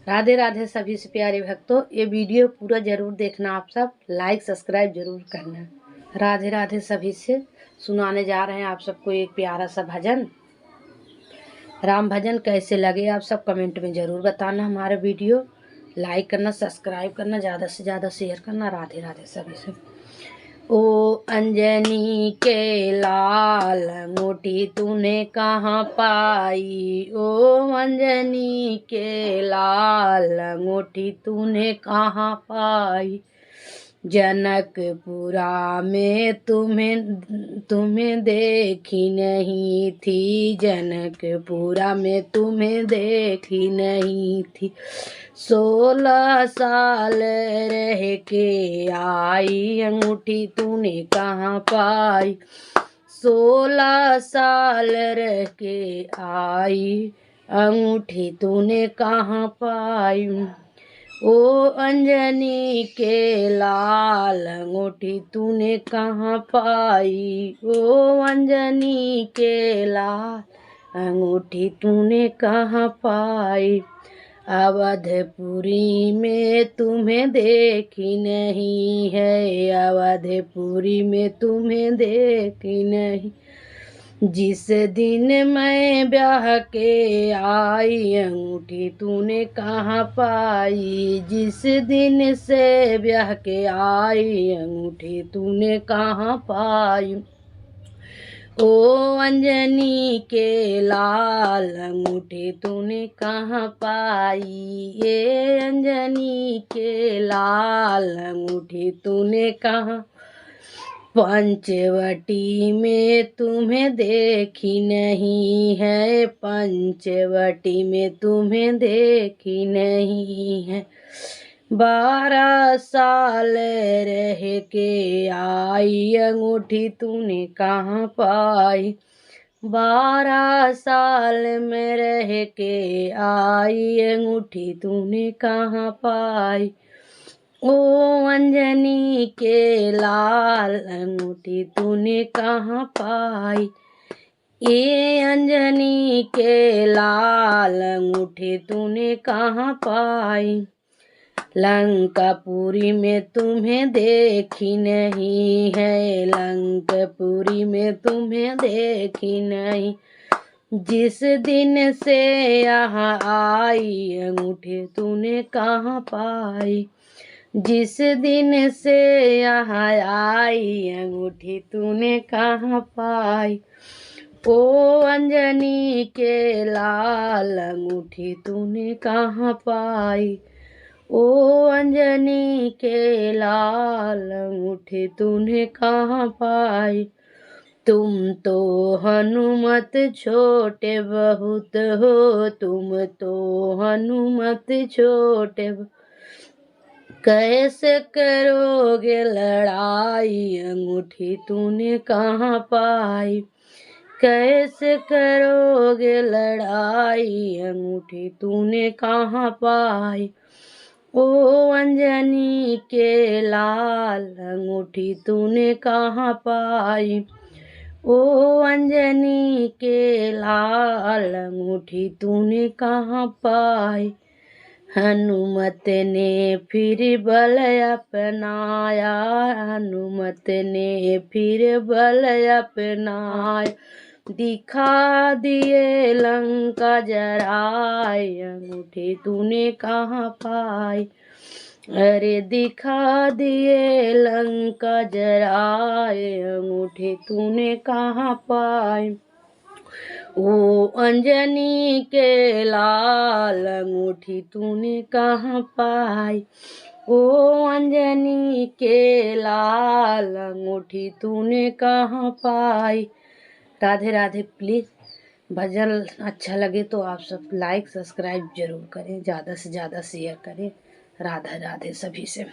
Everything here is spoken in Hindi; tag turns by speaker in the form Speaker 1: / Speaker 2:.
Speaker 1: राधे राधे सभी से प्यारे भक्तों, ये वीडियो पूरा जरूर देखना। आप सब लाइक सब्सक्राइब जरूर करना। राधे राधे सभी से सुनाने जा रहे हैं आप सबको एक प्यारा सा भजन। राम भजन कैसे लगे आप सब कमेंट में ज़रूर बताना। हमारा वीडियो लाइक करना, सब्सक्राइब करना, ज़्यादा से ज़्यादा शेयर करना। राधे राधे सभी से। ओ अंजनी के लाल अंगूठी तूने कहाँ पाई, ओ अंजनी के लाल अंगूठी तूने कहाँ पाई। जनकपुरा में तुम्हें देखी नहीं थी, जनकपुरा में तुम्हें देखी नहीं थी। 16 साल रह के आई अंगूठी तूने कहाँ पाई, 16 साल रह के आई अंगूठी तूने कहाँ पाई। ओ अंजनी के लाल अंगूठी तूने कहाँ पाई, ओ अंजनी के लाल अंगूठी तूने कहाँ पाई। अवधपुरी में तुम्हें देखी नहीं है, अवधपुरी में तुम्हें देखी नहीं। जिस दिन मैं ब्याह के आई अंगूठी तूने कहाँ पाई, जिस दिन से ब्याह के आई अंगूठी तूने कहाँ पाई। ओ अंजनी के लाल अंगूठी तूने कहाँ पाई, ये अंजनी के लाल अंगूठी तूने कहाँ। पंचवटी में तुम्हें देखी नहीं है, पंचवटी में तुम्हें देखी नहीं है। 12 साल रह के आई अंगूठी तूने कहाँ पाई, 12 साल में रह के आई अंगूठी तूने कहाँ पाई। ओ अंजनी के लाल अंगूठी तूने कहाँ पाई, ये अंजनी के लाल अंगूठी तूने कहाँ पाई। लंकापुरी में तुम्हें देखी नहीं है, लंकापुरी में तुम्हें देखी नहीं। जिस दिन से यहाँ आई अंगूठी तूने कहाँ पाई, जिस दिन से यहाँ आई अंगूठी तूने कहाँ पाई। ओ अंजनी के लाल अंगूठी तूने कहाँ पाई, ओ अंजनी के लाल अंगूठी तूने कहाँ पाई। तुम तो हनुमत छोटे बहुत हो, तुम तो हनुमत छोटे कैसे करोगे लड़ाई अंगूठी तूने कहाँ पाई, कैसे करोगे लड़ाई अंगूठी तूने कहाँ पाई। ओ अंजनी के लाल अंगूठी तूने कहाँ पाई, ओ अंजनी के लाल अंगूठी तूने कहाँ पाई। हनुमत ने फिर बल अपनाया, हनुमत ने फिर बल अपनाया। दिखा दिए लंका जराए अंगूठी तूने कहाँ पाई, अरे दिखा दिए लंका जराए अंगूठी तूने कहाँ पाई। ओ अंजनी के लाल अंगूठी तूने कहाँ पाई, ओ अंजनी के लाल अंगूठी तूने कहाँ पाई। राधे राधे। प्लीज़ भजन अच्छा लगे तो आप सब लाइक सब्सक्राइब जरूर करें, ज़्यादा से ज़्यादा शेयर करें। राधे राधे सभी से।